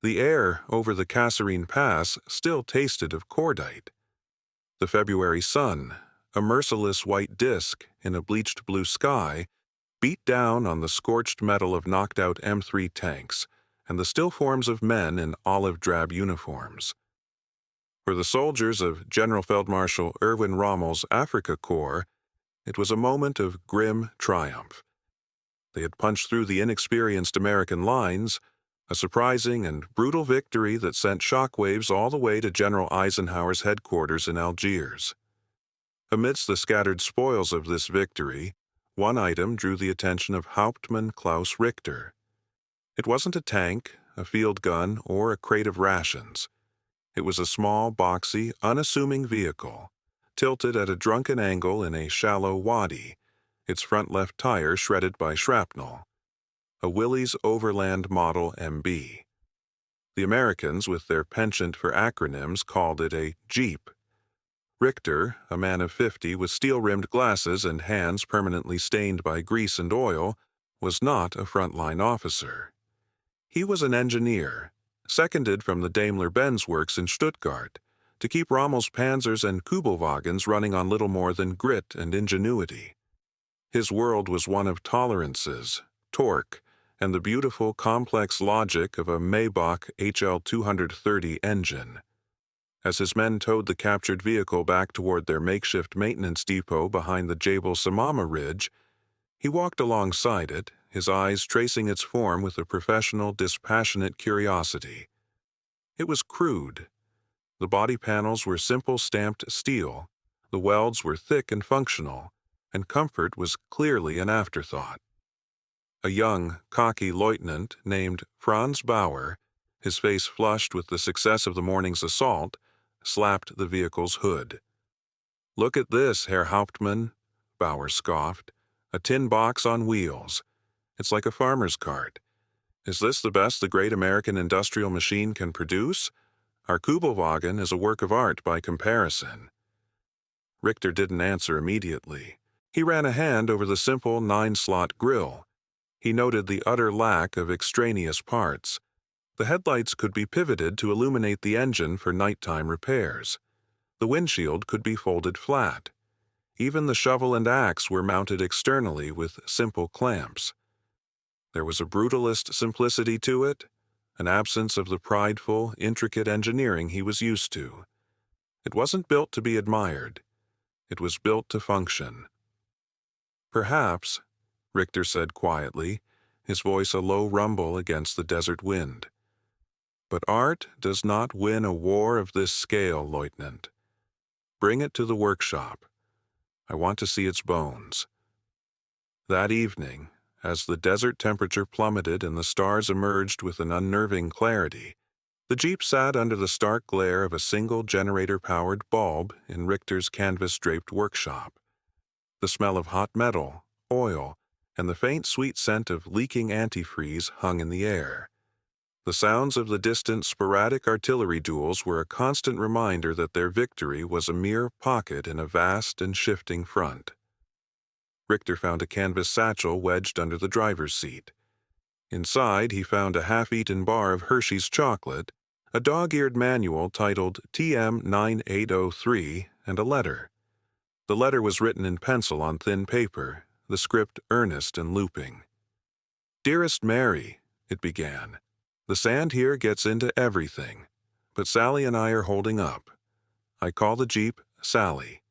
The air over the Kasserine Pass still tasted of cordite. The February sun, a merciless white disk in a bleached blue sky, beat down on the scorched metal of knocked-out M3 tanks and the still forms of men in olive-drab uniforms. For the soldiers of General Feldmarschall Erwin Rommel's Africa Corps, it was a moment of grim triumph. They had punched through the inexperienced American lines, a surprising and brutal victory that sent shockwaves all the way to General Eisenhower's headquarters in Algiers. Amidst the scattered spoils of this victory, one item drew the attention of Hauptmann Klaus Richter. It wasn't a tank, a field gun, or a crate of rations. It was a small, boxy, unassuming vehicle, tilted at a drunken angle in a shallow wadi, its front left tire shredded by shrapnel. A Willys Overland Model MB. The Americans, with their penchant for acronyms, called it a Jeep. Richter, a man of 50 with steel-rimmed glasses and hands permanently stained by grease and oil, was not a frontline officer. He was an engineer, seconded from the Daimler-Benz works in Stuttgart, to keep Rommel's Panzers and Kübelwagens running on little more than grit and ingenuity. His world was one of tolerances, torque, and the beautiful, complex logic of a Maybach HL 230 engine. As his men towed the captured vehicle back toward their makeshift maintenance depot behind the Jebel Samama ridge, he walked alongside it, his eyes tracing its form with a professional, dispassionate curiosity. It was crude. The body panels were simple stamped steel, the welds were thick and functional, and comfort was clearly an afterthought. A young, cocky lieutenant named Franz Bauer, his face flushed with the success of the morning's assault, slapped the vehicle's hood. "Look at this, Herr Hauptmann," Bauer scoffed. "A tin box on wheels. It's like a farmer's cart. Is this the best the great American industrial machine can produce? Our Kübelwagen is a work of art by comparison." Richter didn't answer immediately. He ran a hand over the simple 9-slot grille. He noted the utter lack of extraneous parts. The headlights could be pivoted to illuminate the engine for nighttime repairs. The windshield could be folded flat. Even the shovel and axe were mounted externally with simple clamps. There was a brutalist simplicity to it, an absence of the prideful, intricate engineering he was used to. It wasn't built to be admired. It was built to function. "Perhaps," Richter said quietly, his voice a low rumble against the desert wind. "But art does not win a war of this scale, Lieutenant. Bring it to the workshop. I want to see its bones." That evening, as the desert temperature plummeted and the stars emerged with an unnerving clarity, the Jeep sat under the stark glare of a single generator-powered bulb in Richter's canvas-draped workshop. The smell of hot metal, oil, and the faint sweet scent of leaking antifreeze hung in the air. The sounds of the distant sporadic artillery duels were a constant reminder that their victory was a mere pocket in a vast and shifting front. Richter found a canvas satchel wedged under the driver's seat. Inside, he found a half-eaten bar of Hershey's chocolate, a dog-eared manual titled TM9803, and a letter. The letter was written in pencil on thin paper, the script earnest and looping. "Dearest Mary," it began, "the sand here gets into everything, but Sally and I are holding up. I call the Jeep Sally.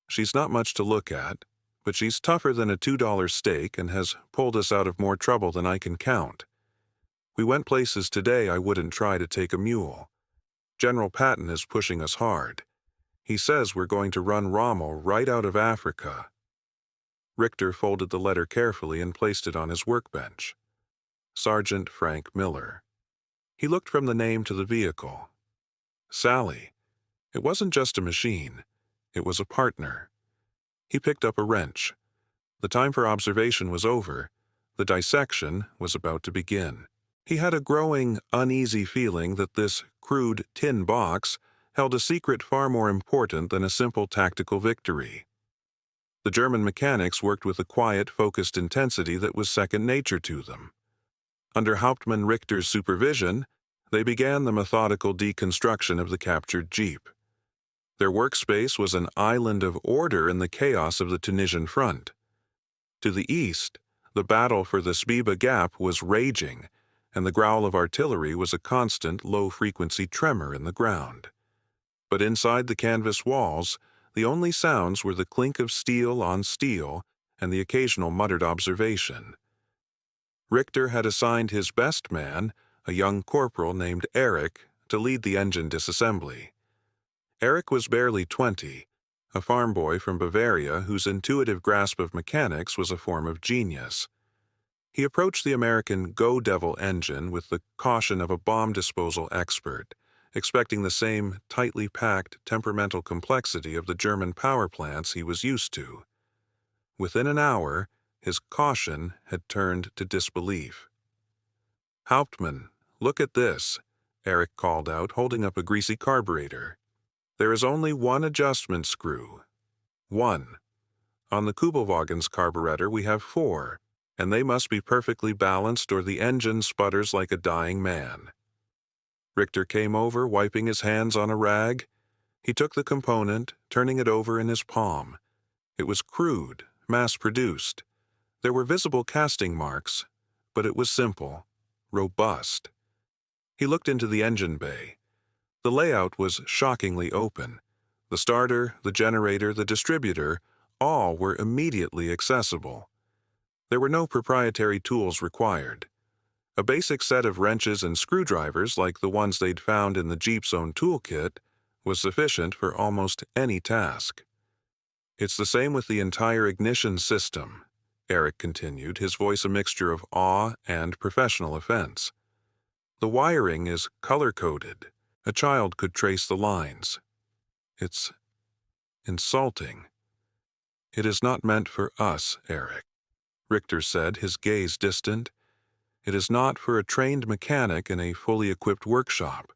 She's not much to look at, but she's tougher than a $2 steak and has pulled us out of more trouble than I can count. We went places today I wouldn't try to take a mule. General Patton is pushing us hard. He says we're going to run Rommel right out of Africa." Richter folded the letter carefully and placed it on his workbench. Sergeant Frank Miller. He looked from the name to the vehicle. Sally. It wasn't just a machine. It was a partner. He picked up a wrench. The time for observation was over. The dissection was about to begin. He had a growing, uneasy feeling that this crude tin box held a secret far more important than a simple tactical victory. The German mechanics worked with a quiet, focused intensity that was second nature to them. Under Hauptmann Richter's supervision, They began the methodical deconstruction of the captured jeep. Their workspace was an island of order in the chaos of the Tunisian front. To the east, the battle for the Sbiba Gap was raging, and the growl of artillery was a constant low-frequency tremor in the ground. But inside the canvas walls, the only sounds were the clink of steel on steel and the occasional muttered observation. Richter had assigned his best man, a young corporal named Eric, to lead the engine disassembly. Eric was barely 20, a farm boy from Bavaria whose intuitive grasp of mechanics was a form of genius. He approached the American Go Devil engine with the caution of a bomb disposal expert, expecting the same tightly packed temperamental complexity of the German power plants he was used to. Within an hour, his caution had turned to disbelief. "Hauptmann, look at this," Eric called out, holding up a greasy carburetor. "There is only one adjustment screw. One. On the Kubelwagen's carburetor we have 4, and they must be perfectly balanced or the engine sputters like a dying man." Richter came over, wiping his hands on a rag. He took the component, turning it over in his palm. It was crude, mass-produced. There were visible casting marks, but it was simple, robust. He looked into the engine bay. The layout was shockingly open. The starter, the generator, the distributor, all were immediately accessible. There were no proprietary tools required. A basic set of wrenches and screwdrivers, like the ones they'd found in the Jeep's own toolkit, was sufficient for almost any task. "It's the same with the entire ignition system," Eric continued, his voice a mixture of awe and professional offense. "The wiring is color-coded. A child could trace the lines. It's insulting." "It is not meant for us, Eric," Richter said, his gaze distant. "It is not for a trained mechanic in a fully equipped workshop.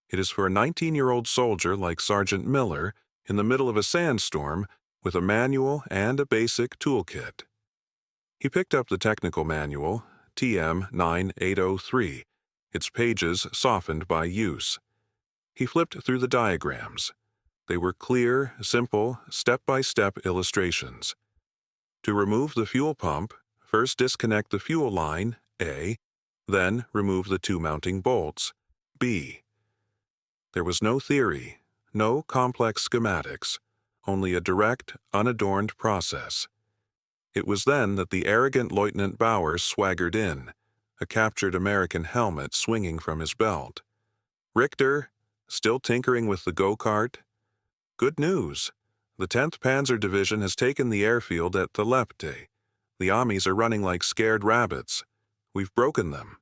It is for a 19-year-old soldier like Sergeant Miller in the middle of a sandstorm with a manual and a basic toolkit." He picked up the technical manual, TM 9803, its pages softened by use. He flipped through the diagrams. They were clear, simple, step-by-step illustrations. To remove the fuel pump, first disconnect the fuel line, A, then remove the 2 mounting bolts, B. There was no theory, no complex schematics, only a direct, unadorned process. It was then that the arrogant Lieutenant Bowers swaggered in, a captured American helmet swinging from his belt. "Richter, still tinkering with the go-kart? Good news. The 10th Panzer Division has taken the airfield at Thalepte. The Amis are running like scared rabbits. We've broken them."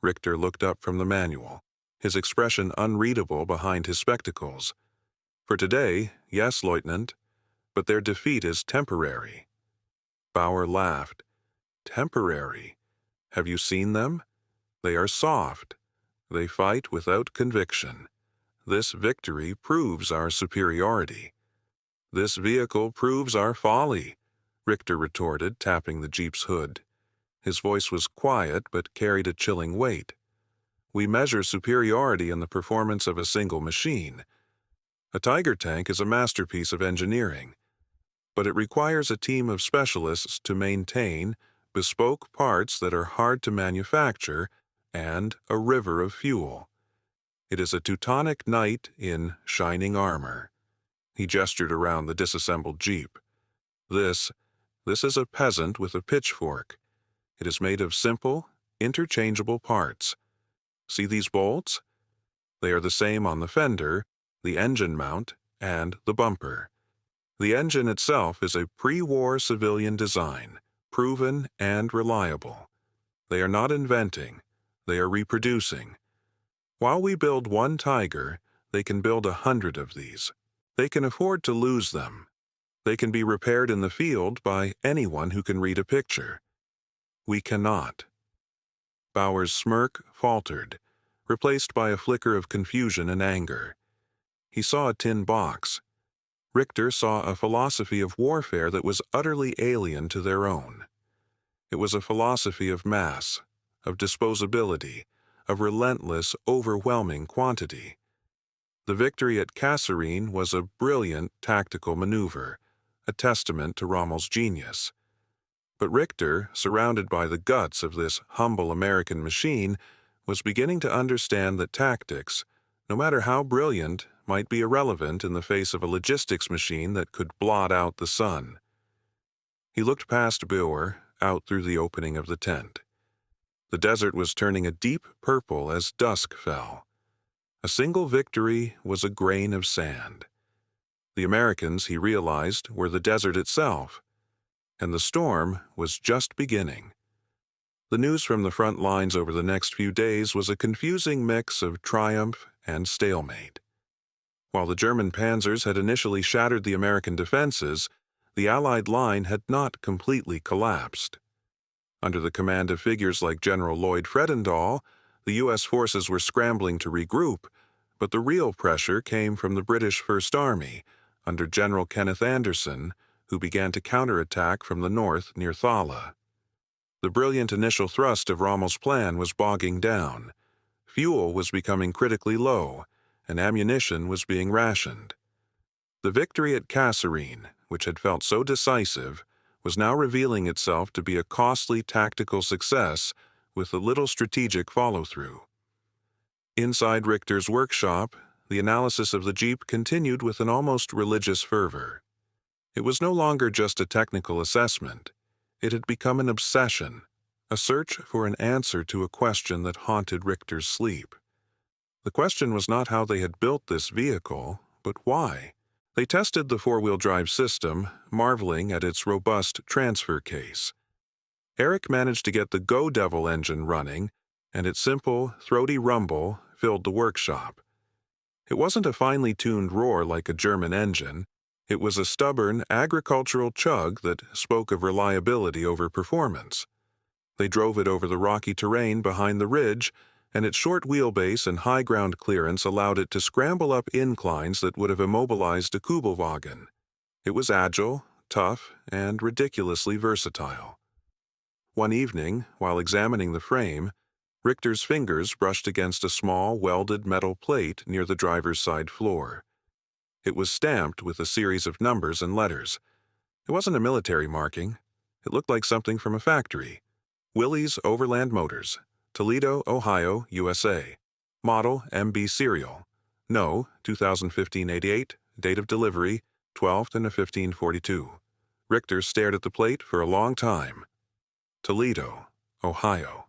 Richter looked up from the manual, his expression unreadable behind his spectacles. "For today, yes, Lieutenant, but their defeat is temporary." Bauer laughed. "Temporary? Have you seen them? They are soft. They fight without conviction. This victory proves our superiority." "This vehicle proves our folly," Richter retorted, tapping the Jeep's hood. His voice was quiet but carried a chilling weight. "We measure superiority in the performance of a single machine. A Tiger tank is a masterpiece of engineering, but it requires a team of specialists to maintain bespoke parts that are hard to manufacture and a river of fuel. It is a Teutonic knight in shining armor." He gestured around the disassembled Jeep. This is a peasant with a pitchfork. It is made of simple, interchangeable parts. See these bolts? They are the same on the fender, the engine mount, and the bumper. The engine itself is a pre-war civilian design, proven and reliable. They are not inventing, they are reproducing. While we build one Tiger, they can build 100 of these. They can afford to lose them. They can be repaired in the field by anyone who can read a picture. We cannot. Bauer's smirk faltered, replaced by a flicker of confusion and anger. He saw a tin box. Richter saw a philosophy of warfare that was utterly alien to their own. It was a philosophy of mass, of disposability, of relentless, overwhelming quantity. The victory at Kasserine was a brilliant tactical maneuver, a testament to Rommel's genius. But Richter, surrounded by the guts of this humble American machine, was beginning to understand that tactics, no matter how brilliant, might be irrelevant in the face of a logistics machine that could blot out the sun. He looked past Boer, out through the opening of the tent. The desert was turning a deep purple as dusk fell. A single victory was a grain of sand. The Americans, he realized, were the desert itself, and the storm was just beginning. The news from the front lines over the next few days was a confusing mix of triumph and stalemate. While the German panzers had initially shattered the American defenses, the Allied line had not completely collapsed. Under the command of figures like General Lloyd Fredendall, the U.S. forces were scrambling to regroup, but the real pressure came from the British First Army, under General Kenneth Anderson, who began to counterattack from the north near Thala. The brilliant initial thrust of Rommel's plan was bogging down. Fuel was becoming critically low, and ammunition was being rationed. The victory at Kasserine, which had felt so decisive, was now revealing itself to be a costly tactical success with a little strategic follow-through. Inside Richter's workshop, the analysis of the Jeep continued with an almost religious fervor. It was no longer just a technical assessment. It had become an obsession, a search for an answer to a question that haunted Richter's sleep. The question was not how they had built this vehicle, but why. They tested the four-wheel drive system, marveling at its robust transfer case. Eric managed to get the Go Devil engine running, and its simple, throaty rumble filled the workshop. It wasn't a finely tuned roar like a German engine. It was a stubborn, agricultural chug that spoke of reliability over performance. They drove it over the rocky terrain behind the ridge, and its short wheelbase and high ground clearance allowed it to scramble up inclines that would have immobilized a Kubelwagen. It was agile, tough, and ridiculously versatile. One evening, while examining the frame, Richter's fingers brushed against a small, welded metal plate near the driver's side floor. It was stamped with a series of numbers and letters. It wasn't a military marking. It looked like something from a factory. Willys Overland Motors, Toledo, Ohio, USA. Model MB serial. No, 2015-88, date of delivery, 12th and 1542. Richter stared at the plate for a long time. Toledo, Ohio.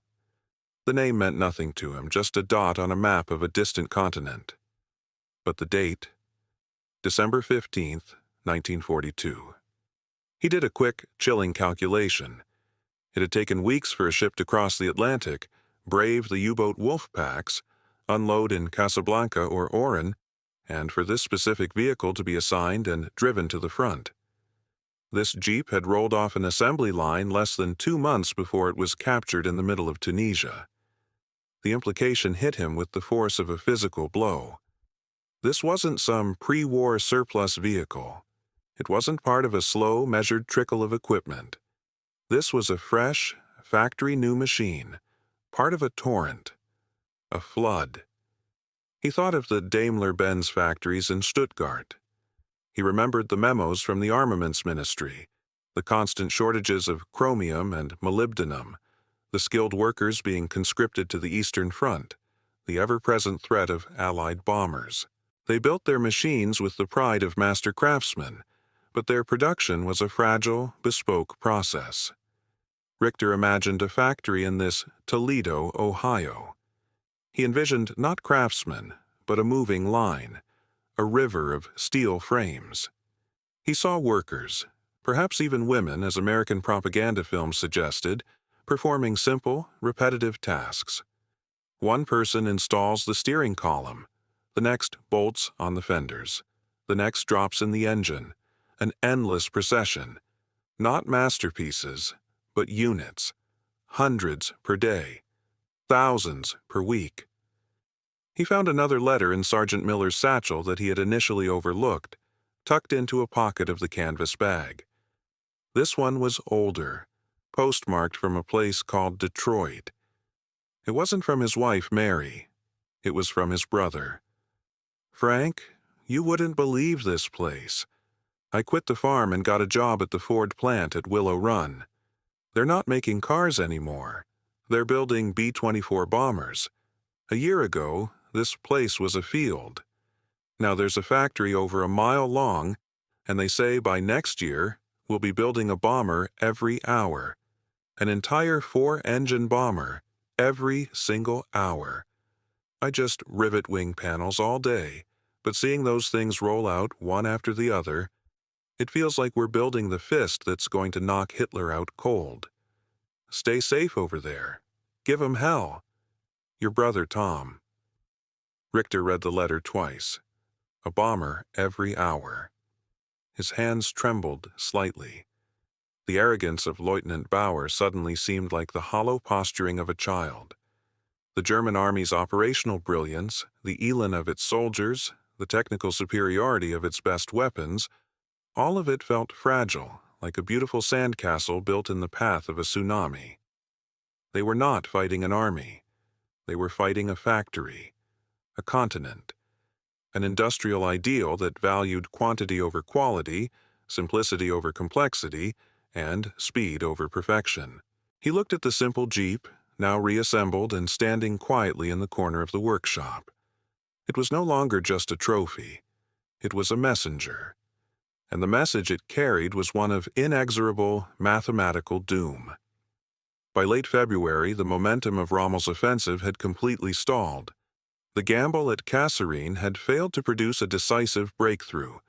The name meant nothing to him, just a dot on a map of a distant continent. But the date, December 15th, 1942. He did a quick, chilling calculation. It had taken weeks for a ship to cross the Atlantic, brave the U-boat wolf packs, unload in Casablanca or Oran, and for this specific vehicle to be assigned and driven to the front. This Jeep had rolled off an assembly line less than 2 months before it was captured in the middle of Tunisia. The implication hit him with the force of a physical blow. This wasn't some pre-war surplus vehicle. It wasn't part of a slow, measured trickle of equipment. This was a fresh, factory-new machine, part of a torrent, a flood. He thought of the Daimler-Benz factories in Stuttgart. He remembered the memos from the armaments ministry, the constant shortages of chromium and molybdenum, the skilled workers being conscripted to the Eastern Front, the ever-present threat of Allied bombers. They built their machines with the pride of master craftsmen, but their production was a fragile, bespoke process. Richter imagined a factory in this Toledo, Ohio. He envisioned not craftsmen, but a moving line, a river of steel frames. He saw workers, perhaps even women as American propaganda films suggested, performing simple, repetitive tasks. One person installs the steering column, the next bolts on the fenders, the next drops in the engine, an endless procession, not masterpieces, but units, hundreds per day, thousands per week. He found another letter in Sergeant Miller's satchel that he had initially overlooked, tucked into a pocket of the canvas bag. This one was older, postmarked from a place called Detroit. It wasn't from his wife, Mary. It was from his brother. "Frank, you wouldn't believe this place. I quit the farm and got a job at the Ford plant at Willow Run. They're not making cars anymore. They're building B-24 bombers. A year ago, this place was a field. Now there's a factory over a mile long, and they say by next year, we'll be building a bomber every hour. An entire 4-engine bomber, every single hour. I just rivet wing panels all day, but seeing those things roll out one after the other, it feels like we're building the fist that's going to knock Hitler out cold. Stay safe over there. Give 'em hell. Your brother Tom." Richter read the letter twice. A bomber every hour. His hands trembled slightly. The arrogance of Lieutenant Bauer suddenly seemed like the hollow posturing of a child. The German army's operational brilliance, the elan of its soldiers, the technical superiority of its best weapons, all of it felt fragile, like a beautiful sandcastle built in the path of a tsunami. They were not fighting an army. They were fighting a factory, a continent, an industrial ideal that valued quantity over quality, simplicity over complexity, and speed over perfection. He looked at the simple Jeep, now reassembled and standing quietly in the corner of the workshop. It was no longer just a trophy. It was a messenger. And the message it carried was one of inexorable mathematical doom. By late February, the momentum of Rommel's offensive had completely stalled. The gamble at Kasserine had failed to produce a decisive breakthrough.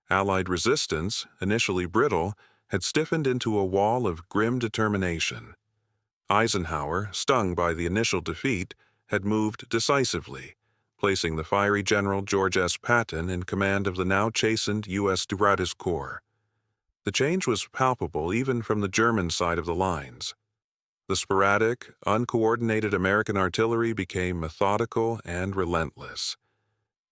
Allied resistance, initially brittle, had stiffened into a wall of grim determination. Eisenhower, stung by the initial defeat, had moved decisively, placing the fiery General George S. Patton in command of the now chastened U.S. Duratis Corps. The change was palpable even from the German side of the lines. The sporadic, uncoordinated American artillery became methodical and relentless.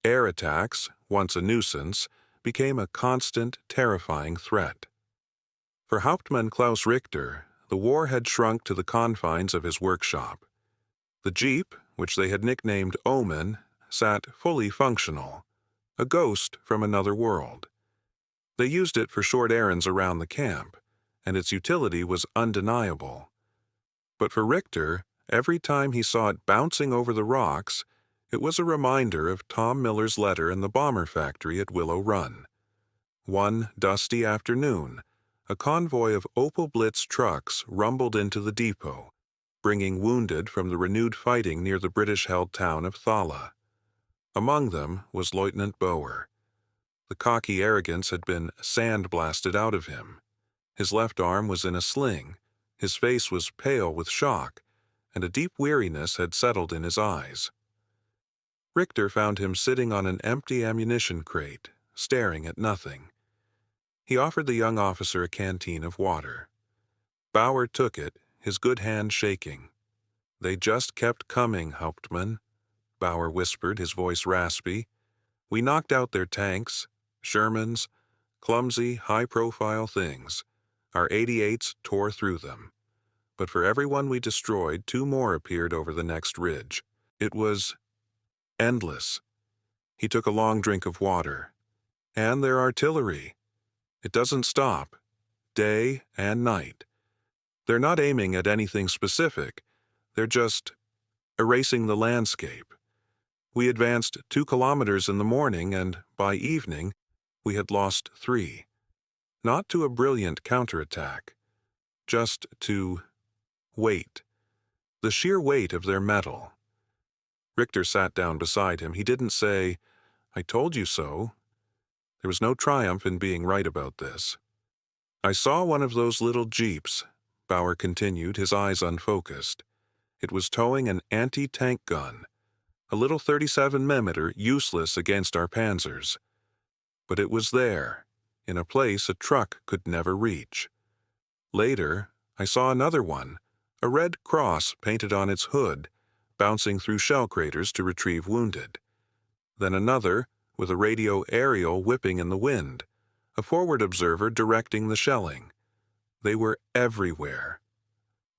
Air attacks, once a nuisance, became a constant, terrifying threat. For Hauptmann Klaus Richter, the war had shrunk to the confines of his workshop. The Jeep, which they had nicknamed Omen, sat fully functional, a ghost from another world. They used it for short errands around the camp, and its utility was undeniable. But for Richter, every time he saw it bouncing over the rocks, it was a reminder of Tom Miller's letter in the bomber factory at Willow Run. One dusty afternoon, a convoy of Opel Blitz trucks rumbled into the depot, bringing wounded from the renewed fighting near the British-held town of Thala. Among them was Lieutenant Bauer. The cocky arrogance had been sand-blasted out of him. His left arm was in a sling, his face was pale with shock, and a deep weariness had settled in his eyes. Richter found him sitting on an empty ammunition crate, staring at nothing. He offered the young officer a canteen of water. Bauer took it, his good hand shaking. "They just kept coming, Hauptmann," Bauer whispered, his voice raspy. "We knocked out their tanks, Shermans, clumsy, high-profile things. Our 88s tore through them. But for every one we destroyed, 2 more appeared over the next ridge. It was endless." He took a long drink of water. "And their artillery. It doesn't stop, day and night. They're not aiming at anything specific. They're just erasing the landscape. We advanced 2 kilometers in the morning, and by evening, we had lost 3. Not to a brilliant counterattack, just to weight. The sheer weight of their metal." Richter sat down beside him. He didn't say, "I told you so." There was no triumph in being right about this. "I saw one of those little jeeps," Bauer continued, his eyes unfocused. "It was towing an anti-tank gun, a little 37mm useless against our panzers. But it was there, in a place a truck could never reach. Later, I saw another one, a red cross painted on its hood, bouncing through shell craters to retrieve wounded. Then another, with a radio aerial whipping in the wind, a forward observer directing the shelling. They were everywhere,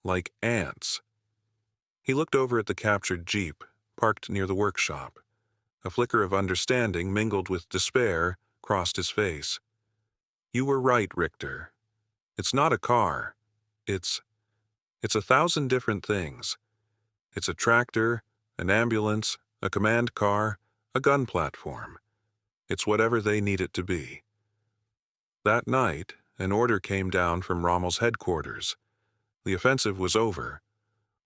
like ants." He looked over at the captured jeep, parked near the workshop. A flicker of understanding mingled with despair crossed his face. "You were right, Richter. It's not a car. It's 1,000 different things. It's a tractor, an ambulance, a command car, a gun platform. It's whatever they need it to be." That night, an order came down from Rommel's headquarters. The offensive was over.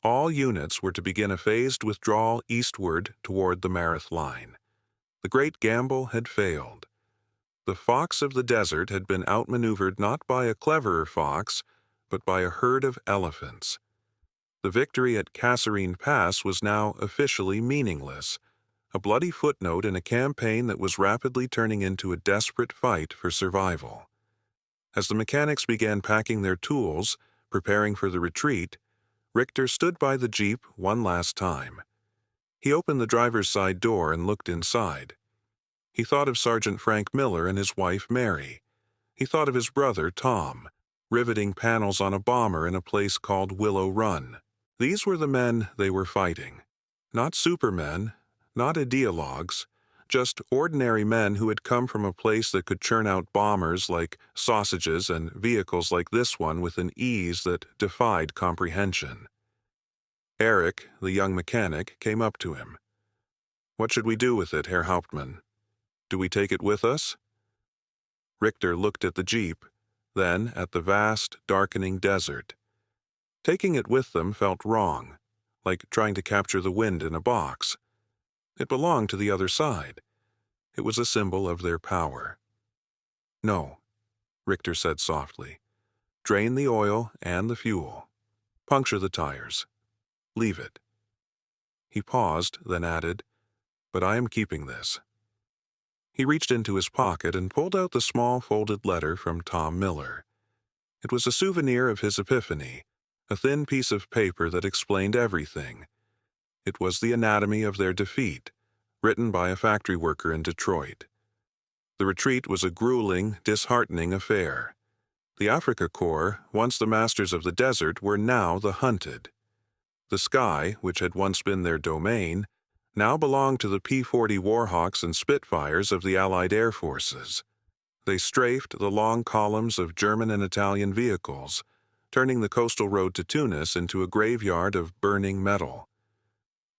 All units were to begin a phased withdrawal eastward toward the Mareth line. The great gamble had failed. The fox of the desert had been outmaneuvered not by a cleverer fox, but by a herd of elephants. The victory at Kasserine Pass was now officially meaningless, a bloody footnote in a campaign that was rapidly turning into a desperate fight for survival. As the mechanics began packing their tools, preparing for the retreat, Richter stood by the jeep one last time. He opened the driver's side door and looked inside. He thought of Sergeant Frank Miller and his wife Mary. He thought of his brother Tom, riveting panels on a bomber in a place called Willow Run. These were the men they were fighting. Not supermen, not ideologues, just ordinary men who had come from a place that could churn out bombers like sausages and vehicles like this one with an ease that defied comprehension. Eric, the young mechanic, came up to him. "What should we do with it, Herr Hauptmann? Do we take it with us?" Richter looked at the jeep, then at the vast, darkening desert. Taking it with them felt wrong, like trying to capture the wind in a box. It belonged to the other side. It was a symbol of their power. "No," Richter said softly. "Drain the oil and the fuel. Puncture the tires. Leave it." He paused, then added, "But I am keeping this." He reached into his pocket and pulled out the small folded letter from Tom Miller. It was a souvenir of his epiphany, a thin piece of paper that explained everything. It was the anatomy of their defeat, written by a factory worker in Detroit. The retreat was a grueling, disheartening affair. The Afrika Korps, once the masters of the desert, were now the hunted. The sky, which had once been their domain, now belonged to the P-40 Warhawks and Spitfires of the Allied Air Forces. They strafed the long columns of German and Italian vehicles, turning the coastal road to Tunis into a graveyard of burning metal.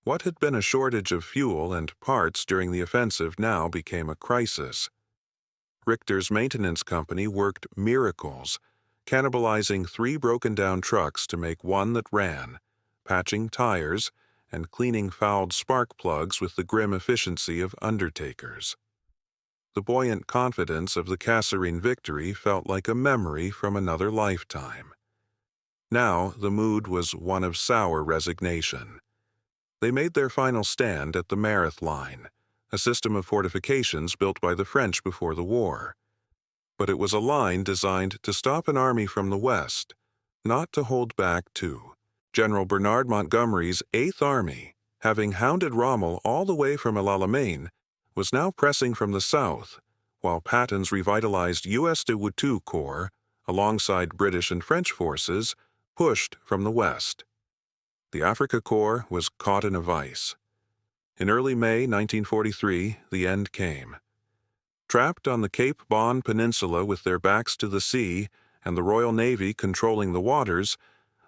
What had been a shortage of fuel and parts during the offensive now became a crisis. Richter's maintenance company worked miracles, cannibalizing 3 broken-down trucks to make one that ran, patching tires, and cleaning fouled spark plugs with the grim efficiency of undertakers. The buoyant confidence of the Kasserine victory felt like a memory from another lifetime. Now the mood was one of sour resignation. They made their final stand at the Mareth line, a system of fortifications built by the French before the war. But it was a line designed to stop an army from the west, not to hold back two. General Bernard Montgomery's 8th Army, having hounded Rommel all the way from El Alamein, was now pressing from the south, while Patton's revitalized U.S. de Woutou Corps, alongside British and French forces, pushed from the west. The Afrika Korps was caught in a vice. In early May 1943, the end came. Trapped on the Cape Bon Peninsula with their backs to the sea and the Royal Navy controlling the waters,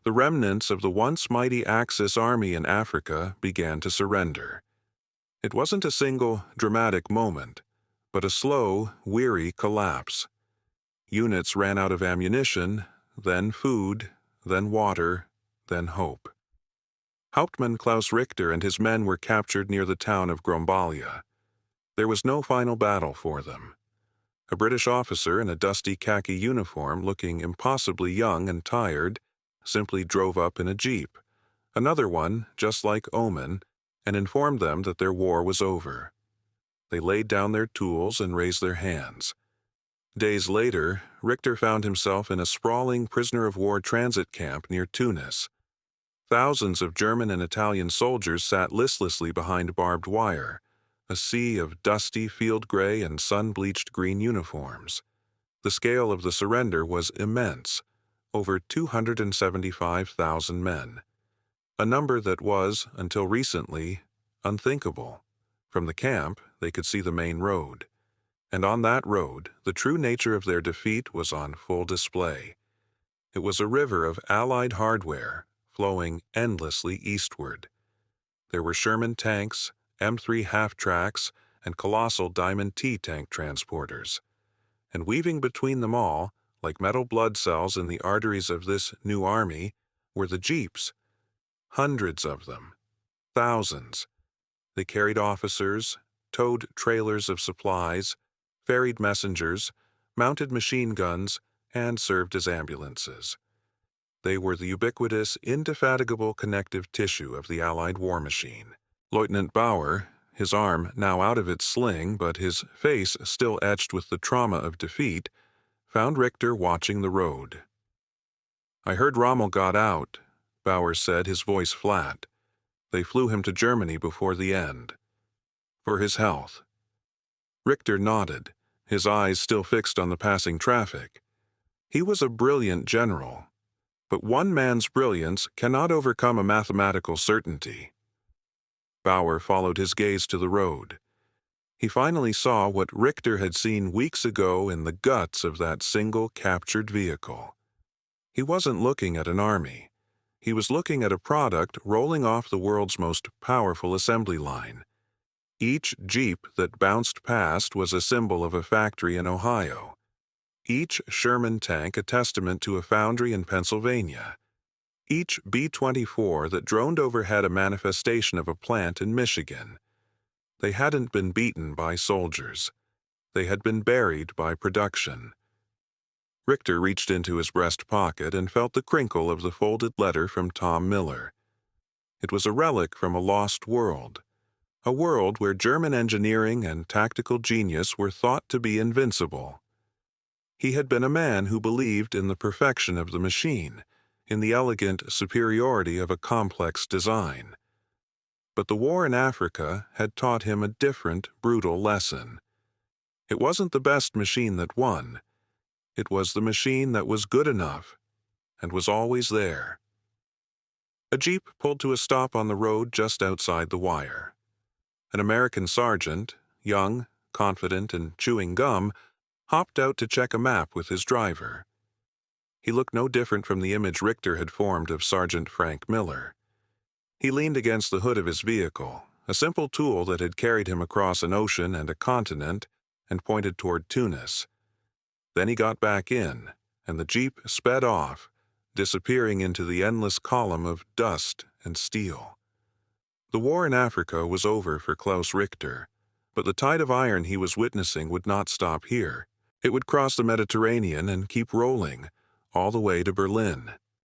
the remnants of the once mighty Axis army in Africa began to surrender. It wasn't a single, dramatic moment, but a slow, weary collapse. Units ran out of ammunition, then food, then water, then hope. Hauptmann Klaus Richter and his men were captured near the town of Grombalia. There was no final battle for them. A British officer in a dusty khaki uniform, looking impossibly young and tired, simply drove up in a jeep. Another one, just like Omen, and informed them that their war was over. They laid down their tools and raised their hands. Days later, Richter found himself in a sprawling prisoner-of-war transit camp near Tunis. Thousands of German and Italian soldiers sat listlessly behind barbed wire, a sea of dusty field gray and sun-bleached green uniforms. The scale of the surrender was immense, over 275,000 men. a number that was, until recently, unthinkable. From the camp, they could see the main road. And on that road, the true nature of their defeat was on full display. It was a river of Allied hardware, flowing endlessly eastward. There were Sherman tanks, M3 half-tracks, and colossal Diamond T tank transporters. And weaving between them all, like metal blood cells in the arteries of this new army, were the jeeps. Hundreds of them. Thousands. They carried officers, towed trailers of supplies, ferried messengers, mounted machine guns, and served as ambulances. They were the ubiquitous, indefatigable connective tissue of the Allied war machine. Lieutenant Bauer, his arm now out of its sling but his face still etched with the trauma of defeat, found Richter watching the road. "I heard Rommel got out," Bauer said, his voice flat. "They flew him to Germany before the end. For his health." Richter nodded, his eyes still fixed on the passing traffic. He was a brilliant general, but one man's brilliance cannot overcome a mathematical certainty. Bauer followed his gaze to the road. He finally saw what Richter had seen weeks ago in the guts of that single captured vehicle. He wasn't looking at an army. He was looking at a product rolling off the world's most powerful assembly line. Each Jeep that bounced past was a symbol of a factory in Ohio. Each Sherman tank a testament to a foundry in Pennsylvania. Each B-24 that droned overhead a manifestation of a plant in Michigan. They hadn't been beaten by soldiers. They had been buried by production. Richter reached into his breast pocket and felt the crinkle of the folded letter from Tom Miller. It was a relic from a lost world. A world where German engineering and tactical genius were thought to be invincible. He had been a man who believed in the perfection of the machine, in the elegant superiority of a complex design. But the war in Africa had taught him a different, brutal lesson. It wasn't the best machine that won. It was the machine that was good enough and was always there. A jeep pulled to a stop on the road just outside the wire. An American sergeant, young, confident, and chewing gum, hopped out to check a map with his driver. He looked no different from the image Richter had formed of Sergeant Frank Miller. He leaned against the hood of his vehicle, a simple tool that had carried him across an ocean and a continent, and pointed toward Tunis. Then he got back in, and the jeep sped off, disappearing into the endless column of dust and steel. The war in Africa was over for Klaus Richter, but the tide of iron he was witnessing would not stop here. It would cross the Mediterranean and keep rolling, all the way to Berlin.